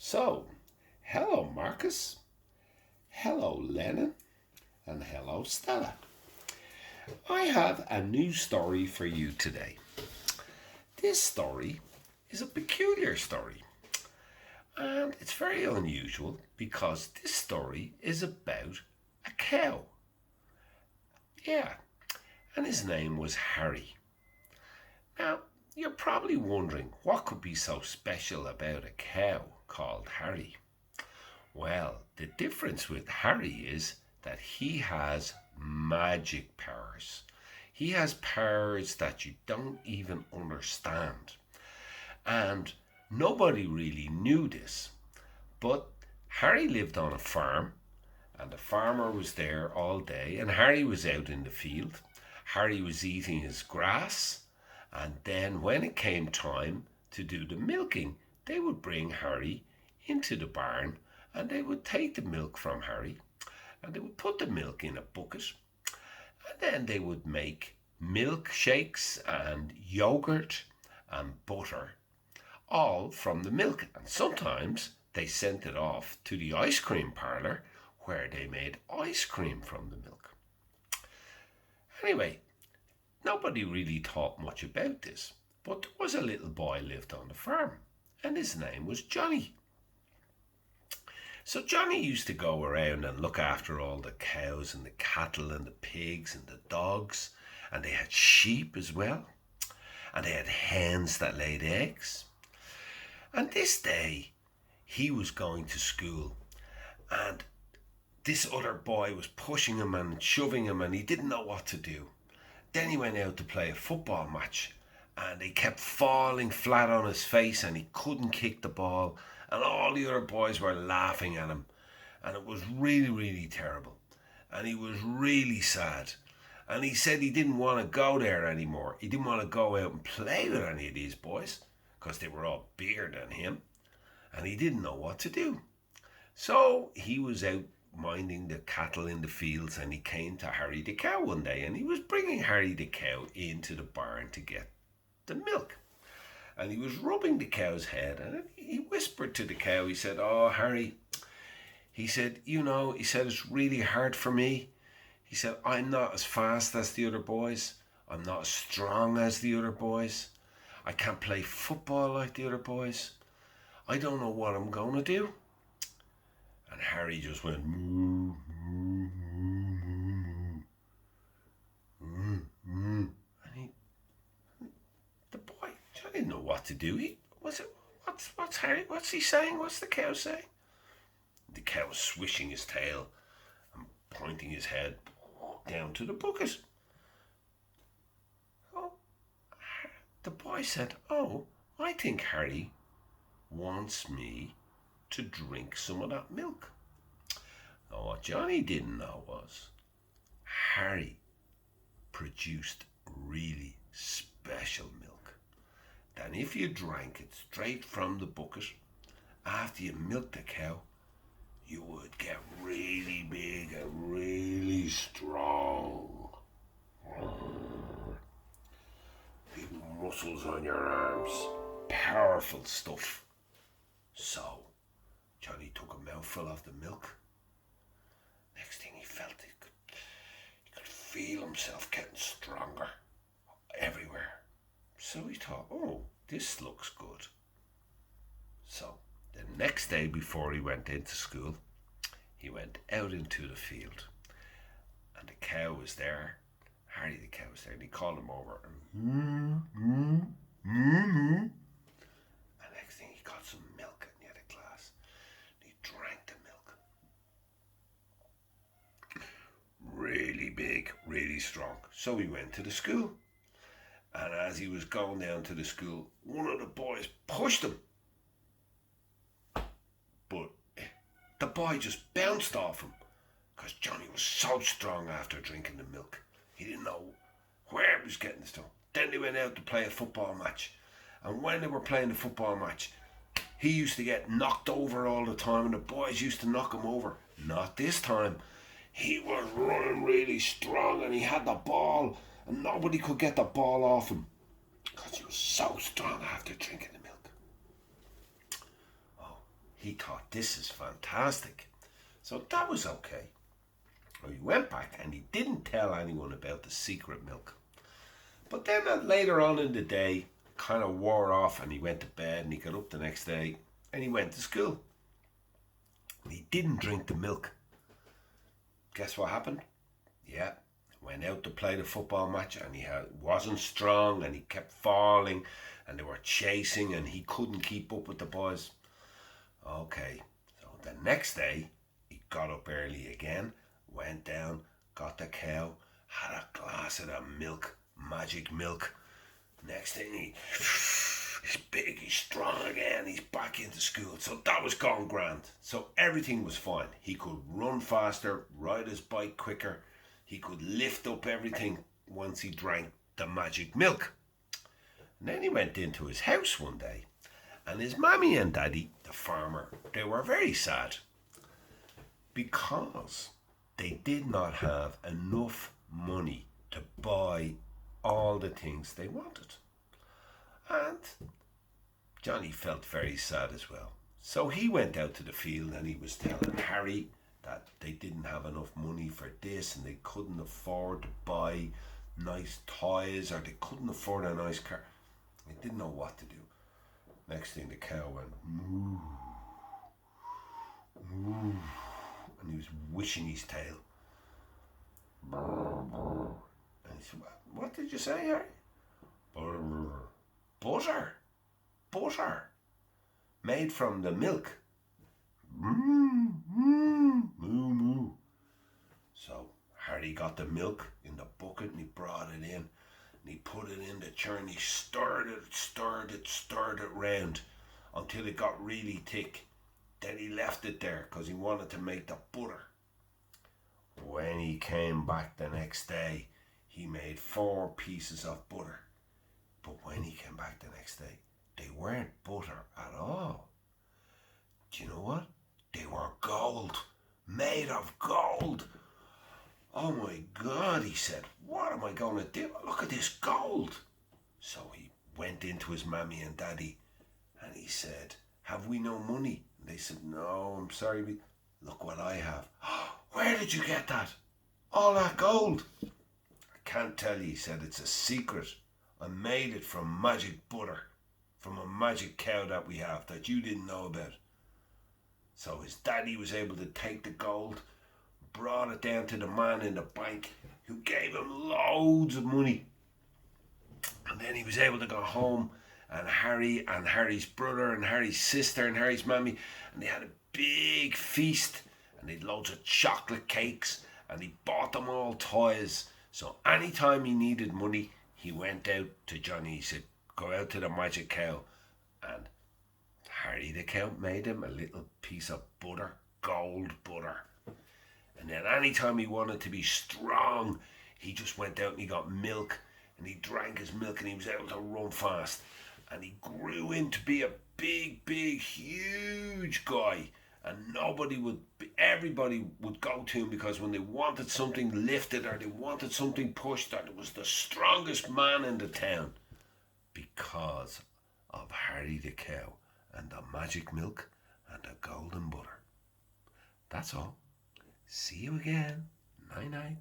So, hello Marcus, hello Lennon, and hello Stella. I have a new story for you today. This story is a peculiar story, and it's very unusual because this story is about a cow. Yeah, and his name was Harry. Now, you're probably wondering what could be so special about a cow called Harry. Well, the difference with Harry is that he has magic powers. He has powers that you don't even understand. And nobody really knew this. But Harry lived on a farm, and the farmer was there all day, and Harry was out in the field. Harry was eating his grass, and then when it came time to do the milking, they would bring Harry into the barn and they would take the milk from Harry and they would put the milk in a bucket and then they would make milkshakes and yogurt and butter all from the milk. And sometimes they sent it off to the ice cream parlour where they made ice cream from the milk. Anyway, nobody really thought much about this, but there was a little boy lived on the farm and his name was Johnny. So Johnny used to go around and look after all the cows and the cattle and the pigs and the dogs, and they had sheep as well, and they had hens that laid eggs. And this day he was going to school, and this other boy was pushing him and shoving him, and he didn't know what to do. Then he went out to play a football match, and he kept falling flat on his face, and he couldn't kick the ball, and all the other boys were laughing at him, and it was really, really terrible, and he was really sad, and he said he didn't want to go there anymore. He didn't want to go out and play with any of these boys because they were all bigger than him, and he didn't know what to do. So he was out minding the cattle in the fields, and he came to Harry the cow one day, and he was bringing Harry the cow into the barn to get the milk. And he was rubbing the cow's head, and he whispered to the cow, he said, "Oh, Harry," he said, he said, "it's really hard for me." He said, "I'm not as fast as the other boys. I'm not as strong as the other boys. I can't play football like the other boys. I don't know what I'm going to do." And Harry just went, moo, moo, moo, moo, moo, moo. And the boy, I didn't know what to do. What's Harry, what's he saying? What's the cow saying? The cow was swishing his tail and pointing his head down to the bucket. Oh, the boy said, "Oh, I think Harry wants me to drink some of that milk." Now, what Johnny didn't know was Harry produced really special milk. That if you drank it straight from the bucket after you milked the cow, you would get really big and really strong. Big muscles on your arms. Powerful stuff. So, Johnny took a mouthful of the milk. Next thing he felt, he could feel himself getting stronger everywhere. So he thought, "Oh, this looks good." So the next day before he went into school, he went out into the field, and the cow was there. Harry the cow was there, and he called him over. And next thing he got some milk, and he had a glass. He drank the milk. Really big, really strong. So he went to the school. And as he was going down to the school, one of the boys pushed him. But the boy just bounced off him because Johnny was so strong after drinking the milk. He didn't know where he was getting this from. Then they went out to play a football match. And when they were playing the football match, he used to get knocked over all the time, and the boys used to knock him over. Not this time. He was running really strong, and he had the ball, and nobody could get the ball off him because he was so strong after drinking the milk. Oh, He thought, this is fantastic. So that was okay. Well, he went back and he didn't tell anyone about the secret milk. But then later on in the day, kind of wore off and he went to bed and he got up the next day and he went to school. He didn't drink the milk. Guess what happened? Yeah, went out to play the football match and he wasn't strong and he kept falling and they were chasing and he couldn't keep up with the boys. Okay, so the next day he got up early again, went down, got the cow, had a glass of the milk, magic milk. Next thing he's big, he's strong again, he's back into school. So that was gone grand. So everything was fine. He could run faster, ride his bike quicker. He could lift up everything once he drank the magic milk. And then he went into his house one day and his mammy and daddy, the farmer, they were very sad because they did not have enough money to buy all the things they wanted. And Johnny felt very sad as well. So he went out to the field and he was telling Harry that they didn't have enough money for this and they couldn't afford to buy nice toys or they couldn't afford a nice car. They didn't know what to do. Next thing the cow went moo, moo, and he was wishing his tail. And he said, what did you say, Harry? Butter. Butter. Made from the milk. Moo, moo, moo, moo. So Harry got the milk in the bucket and he brought it in. And he put it in the churn. He stirred it round until it got really thick. Then he left it there because he wanted to make the butter. When he came back the next day, he made 4 pieces of butter. But when he came back the next day, they weren't butter at all. Do you know what? They were gold, made of gold. Oh my God, he said, what am I going to do? Look at this gold. So he went into his mammy and daddy and he said, have we no money? And they said, no, I'm sorry. Look what I have. Where did you get that? All that gold? I can't tell you, he said, it's a secret. I made it from magic butter, from a magic cow that we have that you didn't know about. So his daddy was able to take the gold, brought it down to the man in the bank who gave him loads of money. And then he was able to go home and Harry and Harry's brother and Harry's sister and Harry's mammy, and they had a big feast and they had loads of chocolate cakes and he bought them all toys. So anytime he needed money, he went out to Johnny. He said, go out to the magic cow. And Harry the cow made him a little piece of butter, gold butter. And then anytime he wanted to be strong, he just went out and he got milk and he drank his milk and he was able to run fast. And he grew into be a big, huge guy. And everybody would go to him because when they wanted something lifted or they wanted something pushed, that it was the strongest man in the town because of Harry the cow and the magic milk and the golden butter. That's all. See you again. Night night.